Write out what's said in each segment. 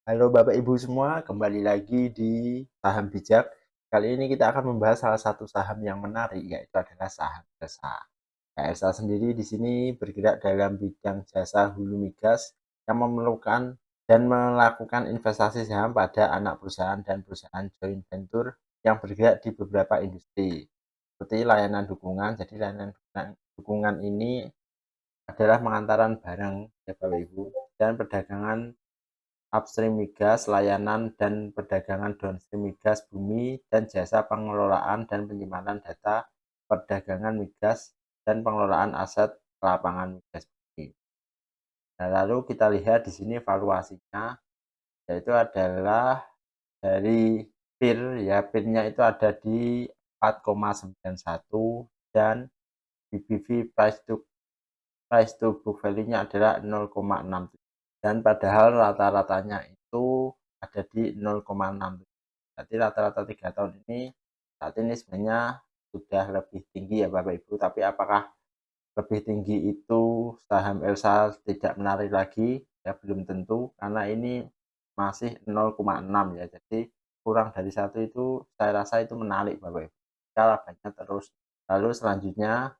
Halo Bapak Ibu semua, kembali lagi di Saham Bijak. Kali ini kita akan membahas salah satu saham yang menarik, yaitu adalah saham Elsa. Nah, Elsa sendiri di sini bergerak dalam bidang jasa hulu migas yang memerlukan dan melakukan investasi saham pada anak perusahaan dan perusahaan joint venture yang bergerak di beberapa industri. Seperti layanan dukungan, jadi layanan dukungan ini adalah pengantaran barang ya Bapak Ibu dan perdagangan upstream migas, layanan dan perdagangan downstream migas bumi, dan jasa pengelolaan dan penyimpanan data perdagangan migas dan pengelolaan aset lapangan migas bumi. Nah, lalu kita lihat di sini valuasinya, yaitu adalah dari PIR, ya PIR-nya itu ada di 4,91 dan BBV price to book value-nya adalah 0,6 dan padahal rata-ratanya itu ada di 0,6. Berarti rata-rata 3 tahun ini saat ini sebenarnya sudah lebih tinggi ya Bapak Ibu, tapi apakah lebih tinggi itu saham Elsa tidak menarik lagi? Ya belum tentu, karena ini masih 0,6 ya, jadi kurang dari satu itu saya rasa itu menarik Bapak Ibu. Kalau banyak terus. Lalu selanjutnya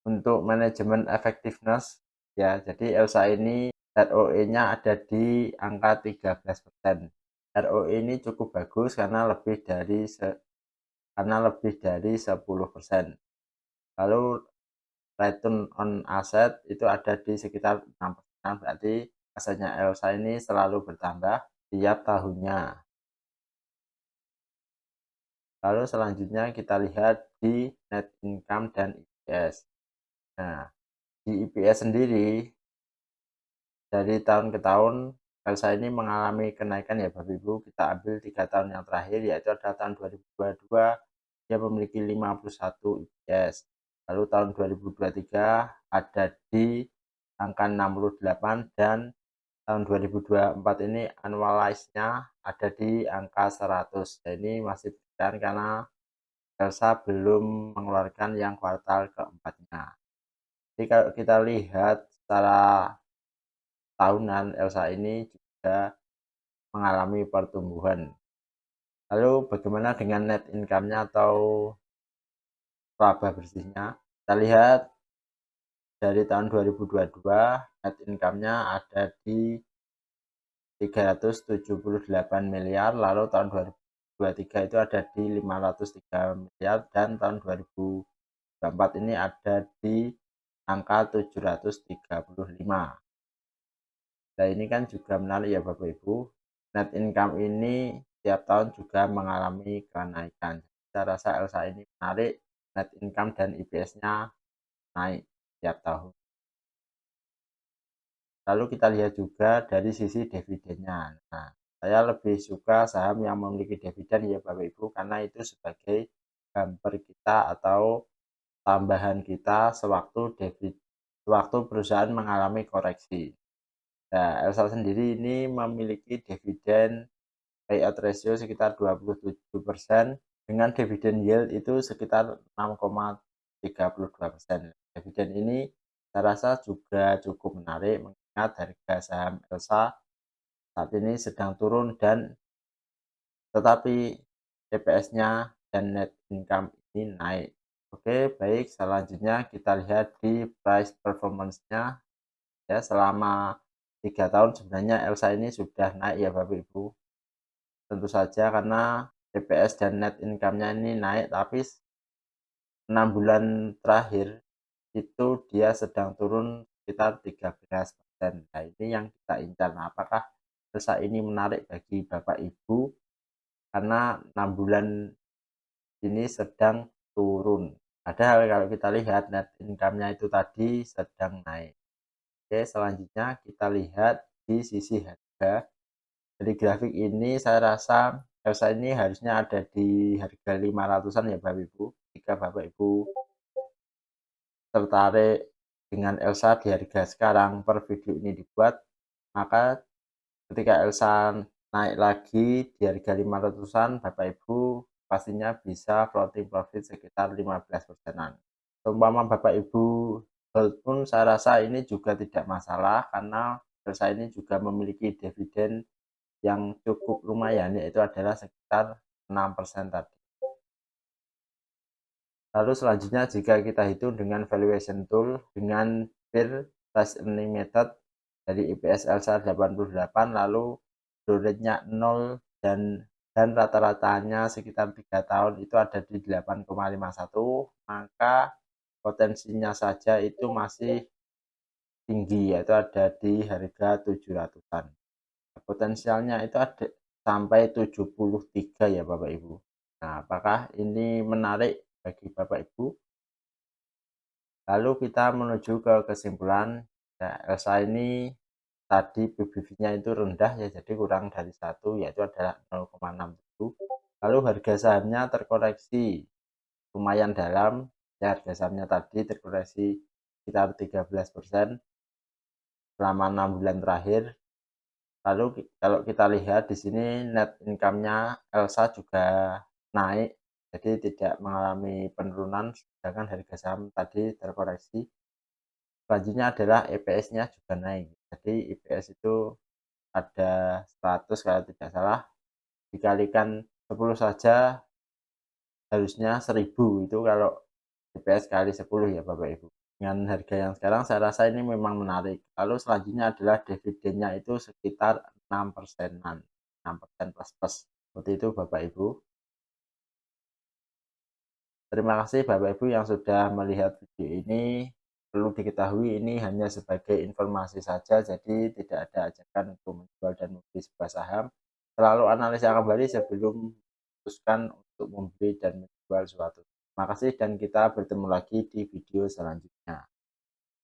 untuk manajemen effectiveness, ya jadi Elsa ini ROE-nya ada di angka 13%. ROE ini cukup bagus karena lebih dari 10%. Lalu return on asset itu ada di sekitar 6%, berarti asetnya Elsa ini selalu bertambah tiap tahunnya. Lalu selanjutnya kita lihat di net income dan EPS. Nah, di EPS sendiri dari tahun ke tahun Elsa ini mengalami kenaikan ya Bapak Ibu. Kita ambil 3 tahun yang terakhir, yaitu adalah tahun 2022 dia memiliki 51 EPS. Lalu tahun 2023 ada di angka 68 dan tahun 2024 ini annualized-nya ada di angka 100. Ini masih berjalan karena Elsa belum mengeluarkan yang kuartal keempatnya. Jadi kalau kita lihat secara tahunan, Elsa ini juga mengalami pertumbuhan. Lalu bagaimana dengan net income-nya atau laba bersihnya? Kita lihat dari tahun 2022 net income-nya ada di 378 miliar, lalu tahun 2023 itu ada di 503 miliar, dan tahun 2024 ini ada di angka 735. Nah, ini kan juga menarik ya Bapak Ibu. Net income ini tiap tahun juga mengalami kenaikan. Saya rasa Elsa ini menarik, net income dan EPS-nya naik tiap tahun. Lalu kita lihat juga dari sisi dividennya. Nah, saya lebih suka saham yang memiliki dividen ya Bapak Ibu, karena itu sebagai bumper kita atau tambahan kita sewaktu perusahaan mengalami koreksi. Nah, Elsa sendiri ini memiliki dividen payout ratio sekitar 27% dengan dividen yield itu sekitar 6,32%. Dividen ini saya rasa juga cukup menarik mengingat harga saham Elsa saat ini sedang turun dan tetapi EPS-nya dan net income ini naik. Oke, baik, selanjutnya kita lihat di price performance-nya. Ya, selama 3 tahun sebenarnya Elsa ini sudah naik ya Bapak Ibu. Tentu saja karena EPS dan net income-nya ini naik, tapi 6 bulan terakhir itu dia sedang turun sekitar 13%. Nah, ini yang kita incar. Nah, apakah Elsa ini menarik bagi Bapak Ibu karena 6 bulan ini sedang turun. Padahal kalau kita lihat net income-nya itu tadi sedang naik. Oke, selanjutnya kita lihat di sisi harga. Dari grafik ini saya rasa Elsa ini harusnya ada di harga 500-an ya Bapak Ibu. Jika Bapak Ibu tertarik dengan Elsa di harga sekarang per video ini dibuat, maka ketika Elsa naik lagi di harga 500-an, Bapak Ibu pastinya bisa floating profit sekitar 15%-an. Seumpama Bapak Ibu hold pun saya rasa ini juga tidak masalah karena Elsa ini juga memiliki dividen yang cukup lumayan, yaitu adalah sekitar 6% tadi. Lalu selanjutnya jika kita hitung dengan valuation tool dengan Peer Price Earning Method dari EPS Elsa 88, lalu growth rate-nya 0 dan rata-ratanya sekitar 3 tahun itu ada di 8,51, maka potensinya saja itu masih tinggi, yaitu ada di harga 700-an. Potensialnya itu ada sampai 73 ya Bapak Ibu. Nah, apakah ini menarik bagi Bapak Ibu? Lalu kita menuju ke kesimpulan. Nah, Elsa ini tadi PBV-nya itu rendah ya, jadi kurang dari 1, yaitu adalah 0,67. Lalu harga sahamnya terkoreksi lumayan dalam, ya harga sahamnya tadi terkoreksi sekitar 13% selama 6 bulan terakhir. Lalu kalau kita lihat di sini net income-nya Elsa juga naik, jadi tidak mengalami penurunan, sedangkan harga saham tadi terkoreksi. Selanjutnya adalah EPS-nya juga naik, jadi EPS itu ada 100 kalau tidak salah, dikalikan 10 saja harusnya 1000, itu kalau EPS kali 10 ya Bapak Ibu. Dengan harga yang sekarang saya rasa ini memang menarik. Lalu selanjutnya adalah dividennya itu sekitar 6%-an, 6% plus plus. Seperti itu Bapak Ibu. Terima kasih Bapak Ibu yang sudah melihat video ini. Perlu diketahui ini hanya sebagai informasi saja, jadi tidak ada ajakan untuk menjual dan membeli sebuah saham. Selalu analisa kembali sebelum memutuskan untuk membeli dan menjual suatu. Terima kasih dan kita bertemu lagi di video selanjutnya.